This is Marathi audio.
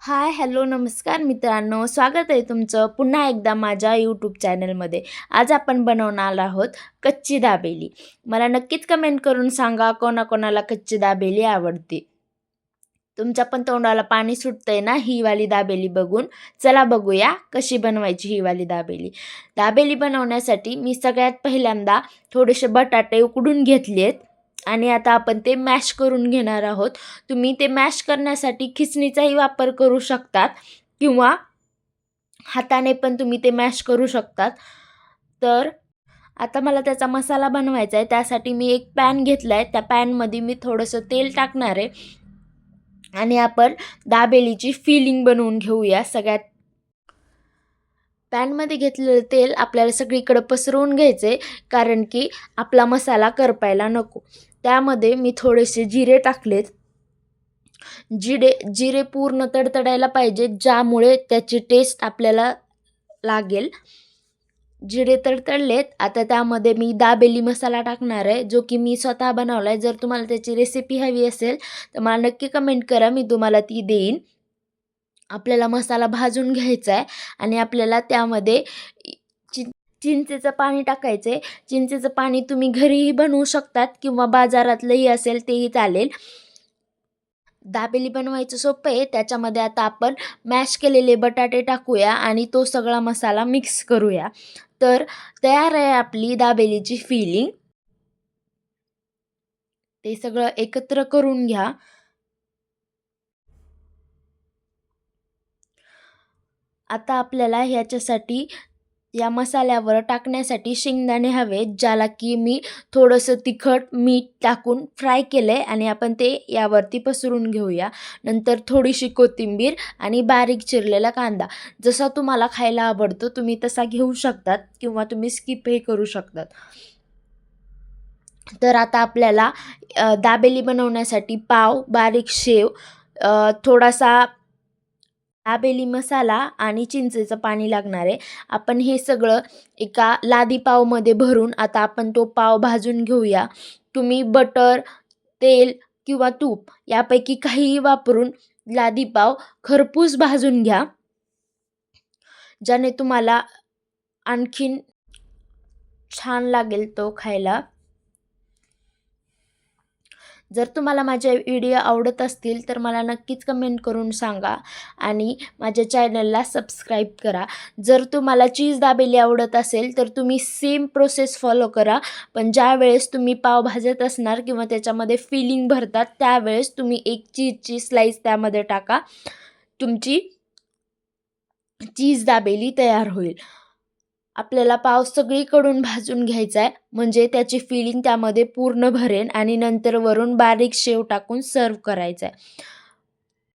हाय, हॅलो, नमस्कार मित्रांनो. स्वागत आहे तुमचं पुन्हा एकदा माझ्या यूट्यूब चॅनलमध्ये. आज आपण बनवणार आहोत कच्ची दाबेली. मला नक्कीच कमेंट करून सांगा कोणाकोणाला कच्ची दाबेली आवडते. तुमच्या पण तोंडाला पाणी सुटतंय ना ही वाली दाबेली बघून. चला बघूया कशी बनवायची ही वाली दाबेली. दाबेली बनवण्यासाठी मी सगळ्यात पहिल्यांदा थोडेसे बटाटे उकडून घेतलेत आणि आता आपण ते मॅश करून घेणार आहोत. तुम्ही ते मॅश करण्यासाठी खिसणीचाही वापर करू शकतात किंवा हाताने पण तुम्ही ते मॅश करू शकतात. तर आता मला त्याचा मसाला बनवायचा आहे. त्यासाठी मी एक पॅन घेतला आहे. त्या पॅनमध्ये मी थोडंसं तेल टाकणार आहे आणि आपण दाबेलीची फिलिंग बनवून घेऊया. सगळ्यात पॅनमध्ये घेतलेलं तेल आपल्याला सगळीकडे पसरवून घ्यायचे, कारण की आपला मसाला करपायला नको. त्यामध्ये मी थोडेसे जिरे टाकलेत. जिरे पूर्ण तडतडायला पाहिजे, ज्यामुळे त्याची टेस्ट आपल्याला लागेल. जिरे तडतडलेत. आता त्यामध्ये मी दाबेली मसाला टाकणार आहे, जो की मी स्वतः बनवला आहे. जर तुम्हाला त्याची रेसिपी हवी असेल तर मला नक्की कमेंट करा, मी तुम्हाला ती देईन. आपल्याला मसाला भाजून घ्यायचा आहे आणि आपल्याला त्यामध्ये चि चिंचेचं पाणी टाकायचं आहे. चिंचेचं पाणी तुम्ही घरीही बनवू शकतात किंवा बाजारातलंही असेल तेही चालेल. दाबेली बनवायचं सोपं आहे. त्याच्यामध्ये आता आपण मॅश केलेले बटाटे टाकूया आणि तो सगळा मसाला मिक्स करूया. तर तयार आहे आपली दाबेलीची फिलिंग. ते सगळं एकत्र करून घ्या. आता आपल्याला ह्याच्यासाठी या मसाल्यावर टाकण्यासाठी शेंगदाणे हवे, ज्याला की मी थोडंसं तिखट मीठ टाकून फ्राय केलं आहे आणि आपण ते यावरती पसरून घेऊया. नंतर थोडीशी कोथिंबीर आणि बारीक चिरलेला कांदा. जसा तुम्हाला खायला आवडतो तुम्ही तसा घेऊ शकतात किंवा तुम्ही स्किपही करू शकतात. तर आता आपल्याला दाबेली बनवण्यासाठी पाव, बारीक शेव, थोडासा दाबेली मसाला आणि चिंचेचं पाणी लागणार आहे. आपण हे सगळं एका लादी पावमध्ये भरून आता आपण तो पाव भाजून घेऊया. तुम्ही बटर, तेल किंवा तूप यापैकी काहीही वापरून लादी पाव खरपूस भाजून घ्या, ज्याने तुम्हाला आणखीन छान लागेल तो खायला. जर तुम्हाला माझे व्हिडिओ आवडत असतील तर मला नक्कीच कमेंट करून सांगा आणि माझ्या चॅनलला सबस्क्राईब करा. जर तुम्हाला चीज दाबेली आवडत असेल तर तुम्ही सेम प्रोसेस फॉलो करा, पण ज्यावेळेस तुम्ही पाव भाजत असणार किंवा त्याच्यामध्ये फिलिंग भरतात त्यावेळेस तुम्ही एक चीजची स्लाईस त्यामध्ये टाका. तुमची चीज दाबेली तयार होईल. आपल्याला पाव सगळीकडून भाजून घ्यायचा आहे, म्हणजे त्याची फिलिंग त्यामध्ये पूर्ण भरेल आणि नंतर वरून बारीक शेव टाकून सर्व करायचं आहे.